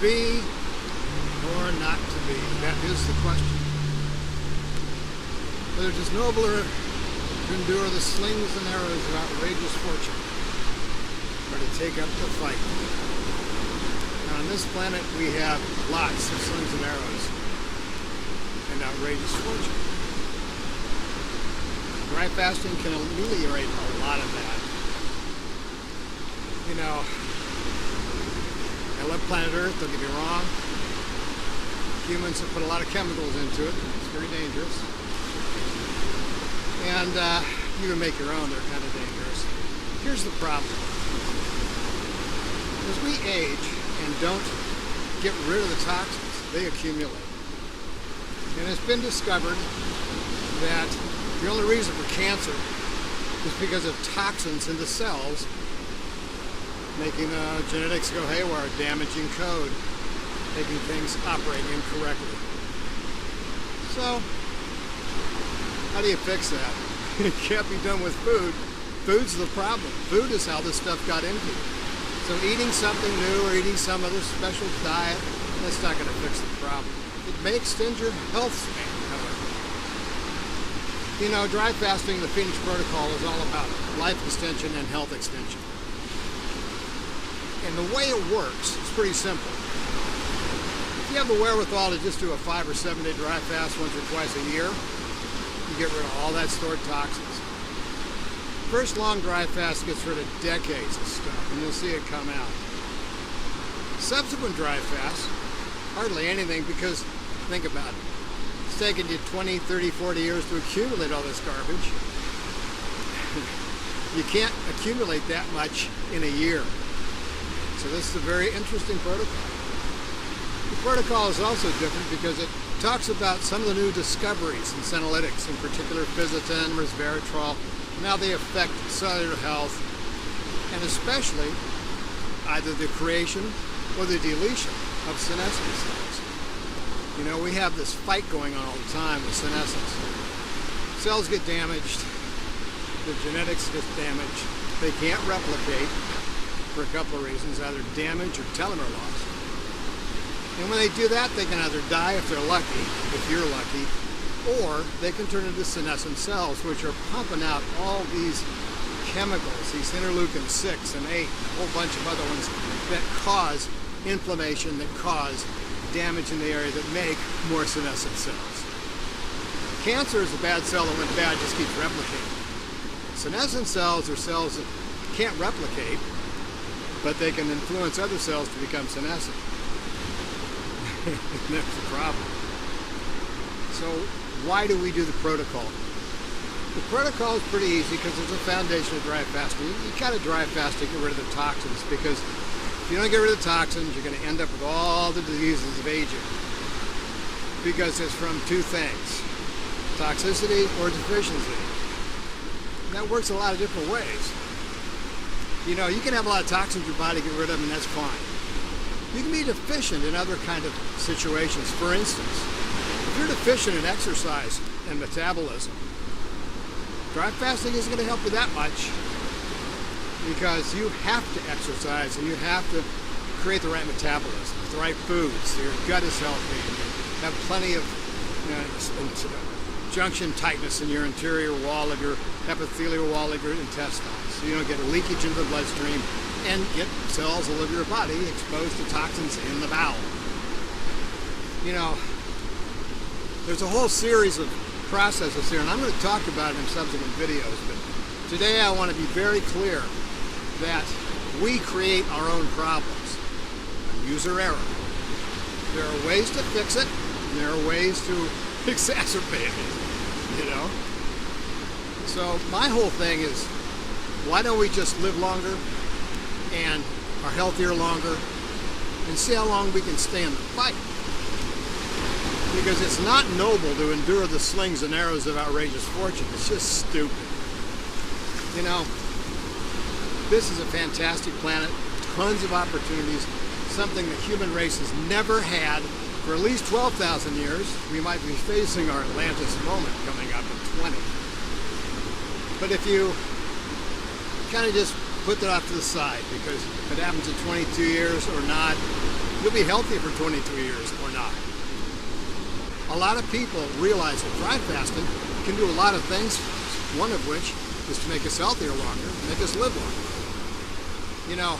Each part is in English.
be or not to be? That is the question. Whether it is nobler to endure the slings and arrows of outrageous fortune, or to take up the fight. Now, on this planet, we have lots of slings and arrows and outrageous fortune. Dry fasting can ameliorate a lot of that. You know, I love planet Earth, don't get me wrong. Humans have put a lot of chemicals into it. It's very dangerous. And you can make your own, they're kind of dangerous. Here's the problem. As we age and don't get rid of the toxins, they accumulate. And it's been discovered that the only reason for cancer is because of toxins in the cells, making genetics go haywire, damaging code, making things operate incorrectly. So, how do you fix that? It can't be done with food. Food's the problem. Food is how this stuff got into you. So eating something new or eating some other special diet, that's not going to fix the problem. It may extend your health span, however. You know, dry fasting, the Phoenix Protocol, is all about life extension and health extension. And the way it works is pretty simple. If you have the wherewithal to just do a 5 or 7 day dry fast once or twice a year, you get rid of all that stored toxins. First long dry fast gets rid of decades of stuff, and you'll see it come out. Subsequent dry fast, hardly anything, because think about it. It's taken you 20, 30, 40 years to accumulate all this garbage. You can't accumulate that much in a year. So this is a very interesting protocol. The protocol is also different because it talks about some of the new discoveries in senolytics, in particular physitin, resveratrol, and how they affect cellular health, and especially either the creation or the deletion of senescent cells. You know, we have this fight going on all the time with senescence. Cells get damaged, the genetics get damaged, they can't replicate for a couple of reasons, either damage or telomere loss. And when they do that, they can either die if they're lucky, if you're lucky, or they can turn into senescent cells, which are pumping out all these chemicals, these interleukin 6 and 8, a whole bunch of other ones that cause inflammation, that cause damage in the area, that make more senescent cells. Cancer is a bad cell that went bad, just keeps replicating. Senescent cells are cells that can't replicate, but they can influence other cells to become senescent. That's the problem. So why do we do the protocol? The protocol is pretty easy because it's a foundation of dry fasting. You kind of dry fast to get rid of the toxins, because if you don't get rid of the toxins, you're going to end up with all the diseases of aging. Because it's from two things, toxicity or deficiency. And that works a lot of different ways. You know, you can have a lot of toxins in your body, get rid of them, and that's fine. You can be deficient in other kind of situations. For instance, if you're deficient in exercise and metabolism, dry fasting isn't going to help you that much, because you have to exercise and you have to create the right metabolism, the right foods, so your gut is healthy, and you have plenty of junction tightness in your interior wall of your epithelial wall of your intestines, so you don't get a leakage into the bloodstream and get cells all over your body exposed to toxins in the bowel. You know, there's a whole series of processes here, and I'm going to talk about it in subsequent videos, but today I want to be very clear that we create our own problems. User error. There are ways to fix it, and there are ways to exacerbate it, you know? So my whole thing is, why don't we just live longer and are healthier longer and see how long we can stay in the fight? Because it's not noble to endure the slings and arrows of outrageous fortune. It's just stupid. You know, this is a fantastic planet, tons of opportunities, something the human race has never had for at least 12,000 years. We might be facing our Atlantis moment coming up in 20. But if you kind of just put that off to the side, because if it happens in 22 years or not, you'll be healthy for 22 years or not. A lot of people realize that dry fasting can do a lot of things for us, one of which is to make us healthier longer, make us live longer. You know,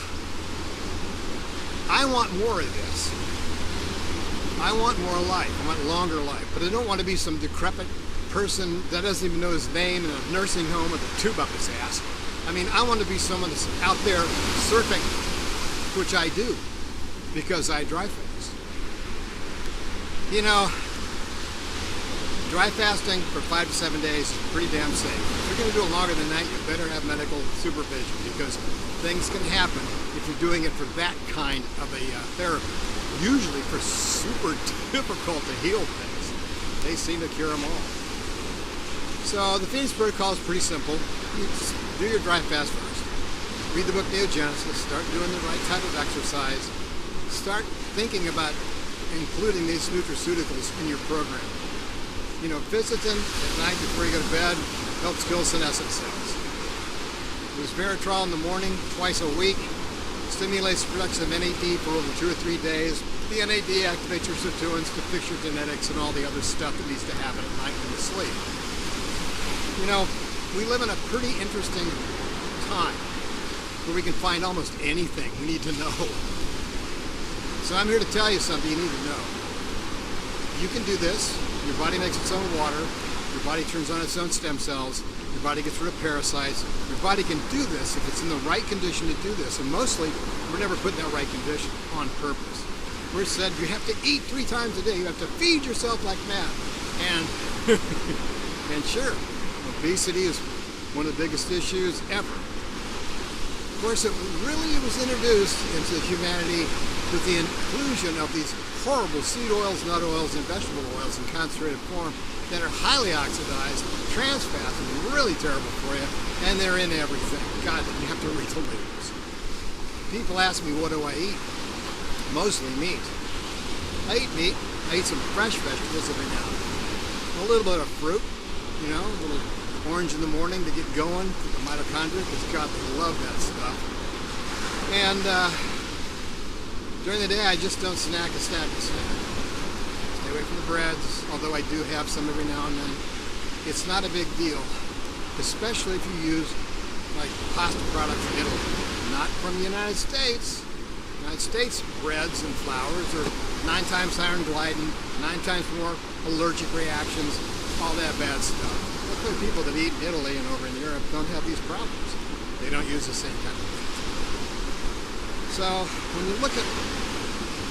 I want more of this. I want more life. I want longer life. But I don't want to be some decrepit person that doesn't even know his name in a nursing home with a tube up his ass. I mean, I want to be someone that's out there surfing, which I do, because I dry fast. You know, dry fasting for 5 to 7 days is pretty damn safe. If you're going to do it longer than that, you better have medical supervision, because things can happen if you're doing it for that kind of a therapy. Usually for super difficult to heal things. They seem to cure them all. So the Phoenix Protocol is pretty simple. You just do your dry fast first. Read the book Neogenesis. Start doing the right type of exercise. Start thinking about including these nutraceuticals in your program. You know, quercetin at night before you go to bed helps kill senescent cells. Resveratrol in the morning, twice a week, stimulates the production of NAD for over 2 or 3 days. The NAD activates your sirtuins to fix your genetics and all the other stuff that needs to happen at night when you sleep. You know, we live in a pretty interesting time where we can find almost anything we need to know. So I'm here to tell you something you need to know. You can do this. Your body makes its own water. Your body turns on its own stem cells. Your body gets rid of parasites. Your body can do this if it's in the right condition to do this. And mostly, we're never put in that right condition on purpose. We're said you have to eat 3 times a day. You have to feed yourself like mad. And, and sure, obesity is one of the biggest issues ever. Of course, it really was introduced into humanity with the inclusion of these horrible seed oils, nut oils, and vegetable oils in concentrated form that are highly oxidized, trans fats, and really terrible for you, and they're in everything. God, you have to read the labels. People ask me, what do I eat? Mostly meat. I eat meat. I eat some fresh vegetables every now and then. A little bit of fruit, you know, a little orange in the morning to get going for the mitochondria, because God, they love that stuff. And during the day, I just don't snack a snack. Stay away from the breads, although I do have some every now and then. It's not a big deal, especially if you use like pasta products from Italy, not from the United States. United States breads and flours are 9 times higher in glycine, 9 times more allergic reactions, all that bad stuff. Luckily, people that eat in Italy and over in Europe don't have these problems. They don't use the same kind of things. So when you look at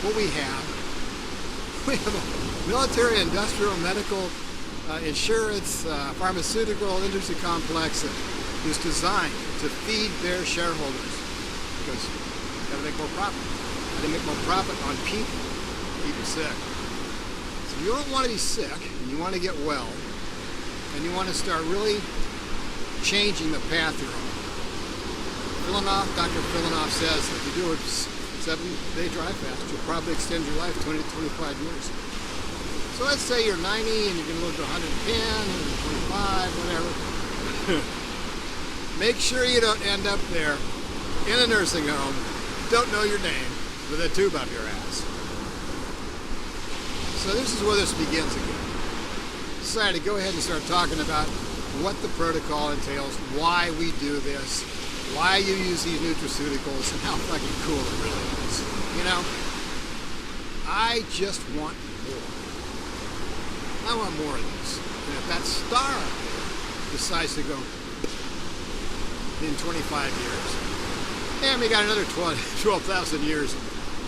what we have a military, industrial, medical, insurance, pharmaceutical industry complex that is designed to feed their shareholders, because you've got to make more profit. Got to make more profit on people. People sick. So you don't want to be sick, and you want to get well, and you want to start really changing the path you're on. Dr. Filanoff says if you do a 7-day dry fast, you'll probably extend your life 20 to 25 years. So let's say you're 90 and you're going to live to 110, 125, whatever. Make sure you don't end up there in a nursing home, don't know your name, with a tube up your ass. So this is where this begins again. Decided to go ahead and start talking about what the protocol entails, why we do this, why you use these nutraceuticals, and how fucking cool it really is. You know, I just want more. I want more of this. And if that star decides to go in 25 years, and we got another 12,000 years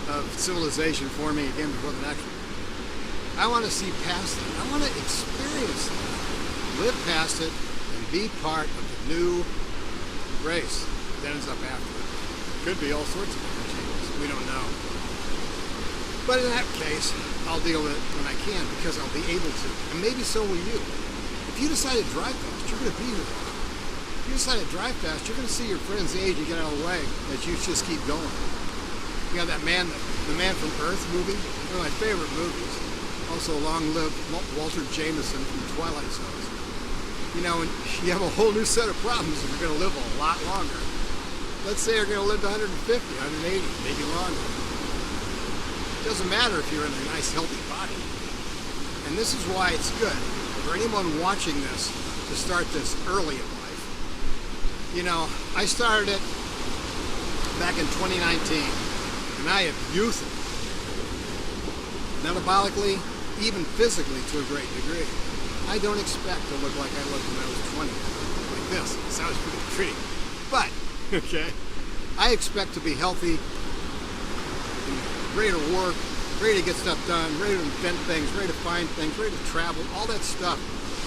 of civilization forming again before the next one. I want to see past that. I want to experience that. Live past it and be part of the new race that ends up after it. Could be all sorts of different changes. We don't know. But in that case, I'll deal with it when I can, because I'll be able to. And maybe so will you. If you decide to drive fast, you're going to be here. If you decide to drive fast, you're going to see your friend's age and get out of the way, that you just keep going. You know that man, the Man from Earth movie? One of my favorite movies. Also long-lived Walter Jameson from Twilight Zones. You know, and you have a whole new set of problems if you're going to live a lot longer. Let's say you're going to live to 150, 180, maybe longer. It doesn't matter if you're in a nice, healthy body. And this is why it's good for anyone watching this to start this early in life. You know, I started it back in 2019, and I have youth metabolically, even physically to a great degree. I don't expect to look like I looked when I was 20, like this. It sounds pretty, but, okay, I expect to be healthy, ready to work, ready to get stuff done, ready to invent things, ready to find things, ready to travel, all that stuff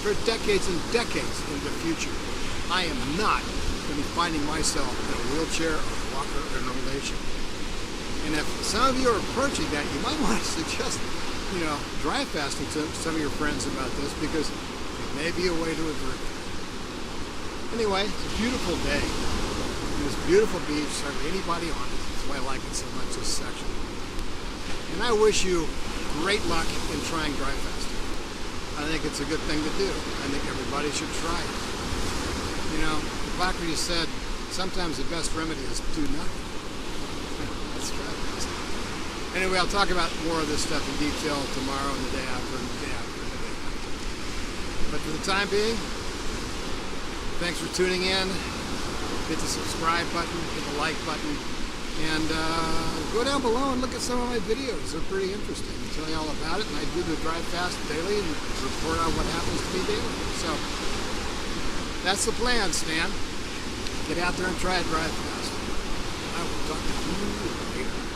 for decades and decades into the future. I am not going to be finding myself in a wheelchair or a walker or in a relation. And if some of you are approaching that, you might want to suggest, you know, dry fasting to some of your friends about this, because it may be a way to avert that. Anyway, it's a beautiful day. And this beautiful beach, hardly anybody on it. That's why I like it so much, this section. And I wish you great luck in trying dry fasting. I think it's a good thing to do. I think everybody should try it. You know, Hippocrates said, sometimes the best remedy is do nothing. Let's try this. Anyway, I'll talk about more of this stuff in detail tomorrow and the day after and the day after and the day after. But for the time being, thanks for tuning in. Hit the subscribe button, hit the like button, and go down below and look at some of my videos. They're pretty interesting. I tell you all about it, and I do the dry fast daily and report on what happens to me daily. So that's the plan, Stan. Get out there and try a dry fast. I will talk to you later.